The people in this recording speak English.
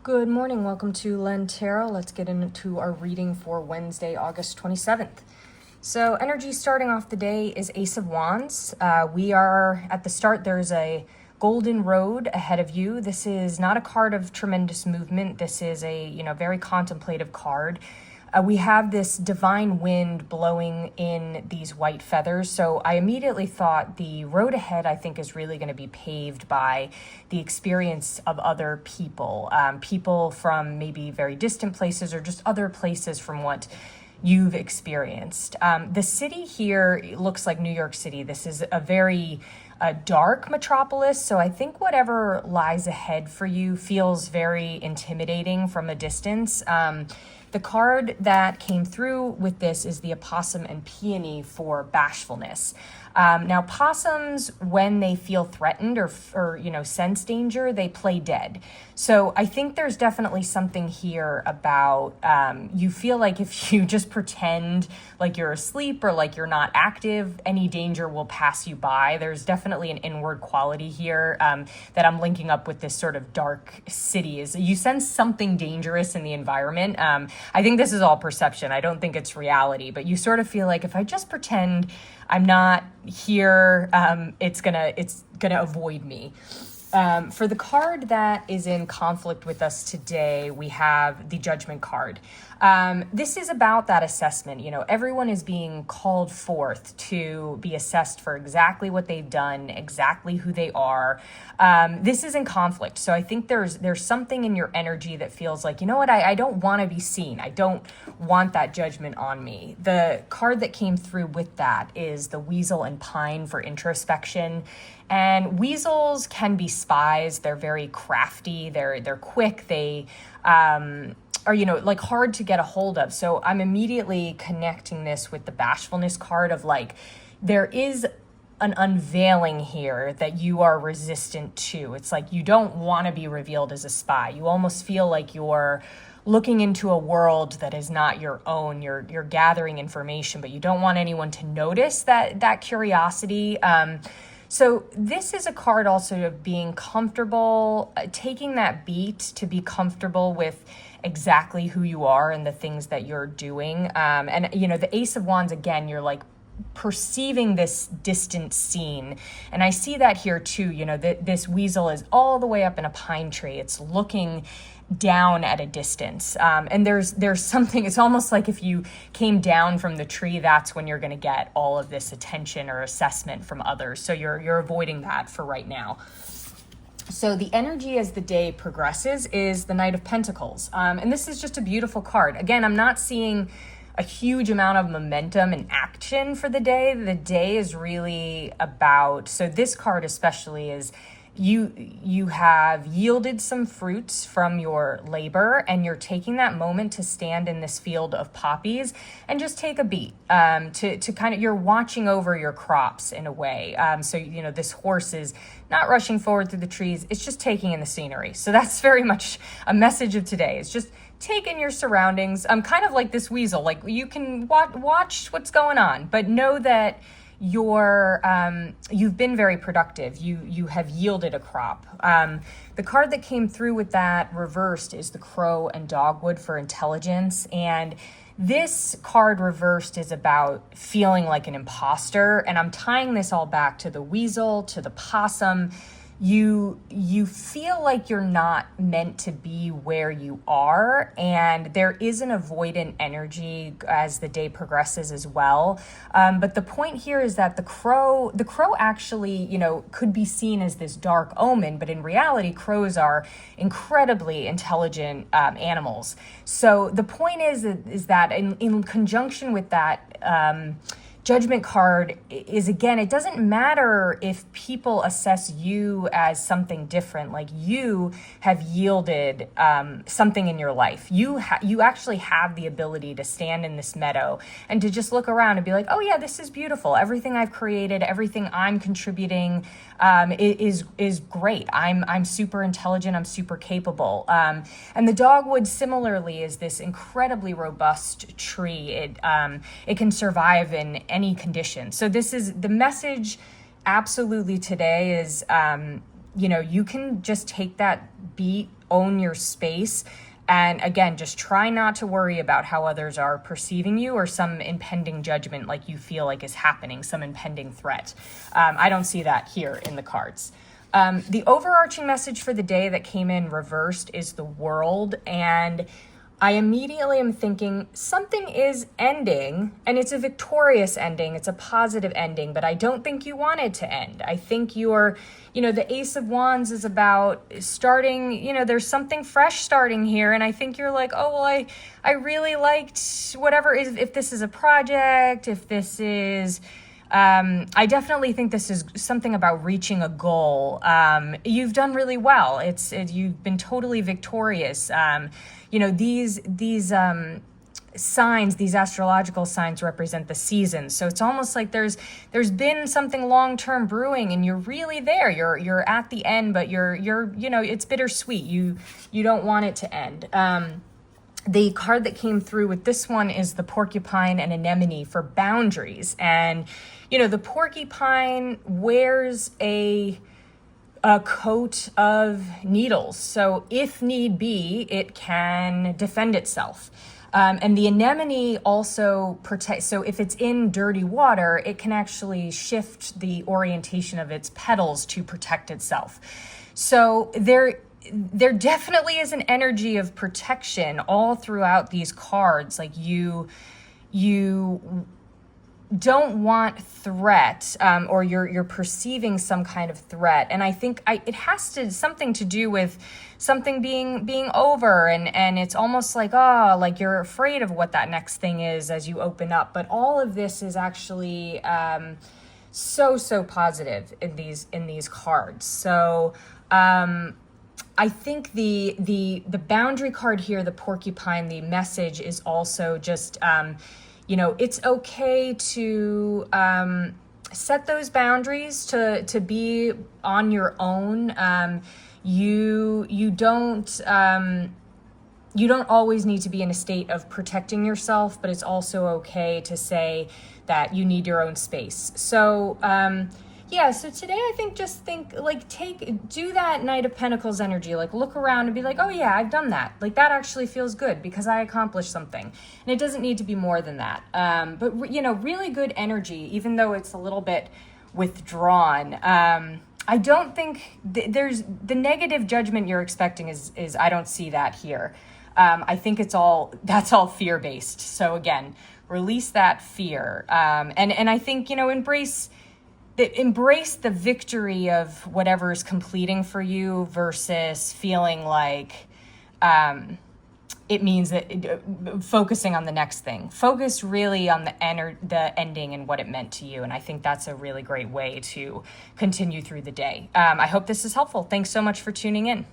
Good morning. Welcome to Len Tarot. Let's get into our reading for Wednesday, August 27th. So energy starting off the day is Ace of Wands. We are at the start. There's a golden road ahead of you. This is not a card of tremendous movement. This is a, very contemplative card. We have this divine wind blowing in these white feathers. So I immediately thought the road ahead, I think, is really going to be paved by the experience of other people, people from maybe very distant places or just other places from what you've experienced. The city here looks like New York City. This is a very dark metropolis, so I think whatever lies ahead for you feels very intimidating from a distance. The card that came through with this is the opossum and peony for bashfulness. Now, possums, when they feel threatened or sense danger, they play dead. So I think there's definitely something here about you feel like if you just pretend like you're asleep or like you're not active, any danger will pass you by. There's definitely an inward quality here that I'm linking up with this sort of dark city. Is you sense something dangerous in the environment. I think this is all perception. I don't think it's reality, but you sort of feel like if I just pretend I'm not here, it's gonna avoid me. For the card that is in conflict with us today, we have the Judgment card. This is about that assessment. Everyone is being called forth to be assessed for exactly what they've done, exactly who they are. This is in conflict. So I think there's something in your energy that feels like, I don't want to be seen. I don't want that judgment on me. The card that came through with that is the Weasel and Pine for introspection. And weasels can be spies. They're very crafty. They're quick. They are, hard to get a hold of. So I'm immediately connecting this with the bashfulness card of there is an unveiling here that you are resistant to. It's like you don't want to be revealed as a spy. You almost feel like you're looking into a world that is not your own. You're gathering information, but you don't want anyone to notice that curiosity. So this is a card also of being comfortable, taking that beat to be comfortable with exactly who you are and the things that you're doing. The Ace of Wands, again, you're perceiving this distant scene. And I see that here too. This weasel is all the way up in a pine tree. It's looking down at a distance. And there's something, it's almost like if you came down from the tree, that's when you're going to get all of this attention or assessment from others. So you're avoiding that for right now. So the energy as the day progresses is the Knight of Pentacles. And this is just a beautiful card. Again, I'm not seeing a huge amount of momentum and action for the day. The day is really about, so this card especially is you have yielded some fruits from your labor, and you're taking that moment to stand in this field of poppies and just take a beat, to kind of, you're watching over your crops in a way. So this horse is not rushing forward through the trees. It's just taking in the scenery. So that's very much a message of today. It's just take in your surroundings. Kind of like this weasel, you can watch what's going on, but know that you've been very productive. You have yielded a crop. The card that came through with that reversed is the Crow and Dogwood for intelligence. And this card reversed is about feeling like an imposter. And I'm tying this all back to the weasel, to the possum. You feel like you're not meant to be where you are, and there is an avoidant energy as the day progresses as well. But the point here is that the crow actually, could be seen as this dark omen, but in reality, crows are incredibly intelligent animals. So the point is that in conjunction with that, Judgment card is, again, it doesn't matter if people assess you as something different. You have yielded something in your life. You actually have the ability to stand in this meadow and to just look around and be like, oh yeah, this is beautiful. Everything I've created, everything I'm contributing is great. I'm super intelligent. I'm super capable. And the dogwood similarly is this incredibly robust tree. It can survive in any condition. So this is the message absolutely today is you can just take that beat, own your space. And again, just try not to worry about how others are perceiving you or some impending judgment like you feel like is happening, some impending threat. I don't see that here in the cards. The overarching message for the day that came in reversed is the World. And I immediately am thinking something is ending, and it's a victorious ending. It's a positive ending, but I don't think you want it to end. I think the Ace of Wands is about starting, there's something fresh starting here. And I think you're like, oh, well, I really liked whatever is, if this is a project, if this is, I definitely think this is something about reaching a goal. You've done really well. You've been totally victorious. These signs, these astrological signs represent the seasons. So it's almost like there's been something long-term brewing and you're really there. You're at the end, but you're it's bittersweet. You don't want it to end. The card that came through with this one is the porcupine and anemone for boundaries. And, the porcupine wears a coat of needles. So if need be, it can defend itself. And the anemone also protects. So if it's in dirty water, it can actually shift the orientation of its petals to protect itself. So there definitely is an energy of protection all throughout these cards. Like you don't want threat, or you're perceiving some kind of threat. And I think it has something to do with something being over, and it's almost like, like you're afraid of what that next thing is as you open up. But all of this is actually so positive in these cards. So I think the boundary card here, the porcupine, the message is also just it's okay to set those boundaries, to be on your own. You don't always need to be in a state of protecting yourself, but it's also okay to say that you need your own space. So so today I think do that Knight of Pentacles energy, like look around and be like, oh yeah, I've done that. Like that actually feels good because I accomplished something. And it doesn't need to be more than that. But really good energy, even though it's a little bit withdrawn. I don't think there's the negative judgment you're expecting is I don't see that here. I think that's all fear-based. So again, release that fear. And I think, embrace the victory of whatever is completing for you versus feeling like it means that focusing on the next thing. Focus really on the ending and what it meant to you. And I think that's a really great way to continue through the day. I hope this is helpful. Thanks so much for tuning in.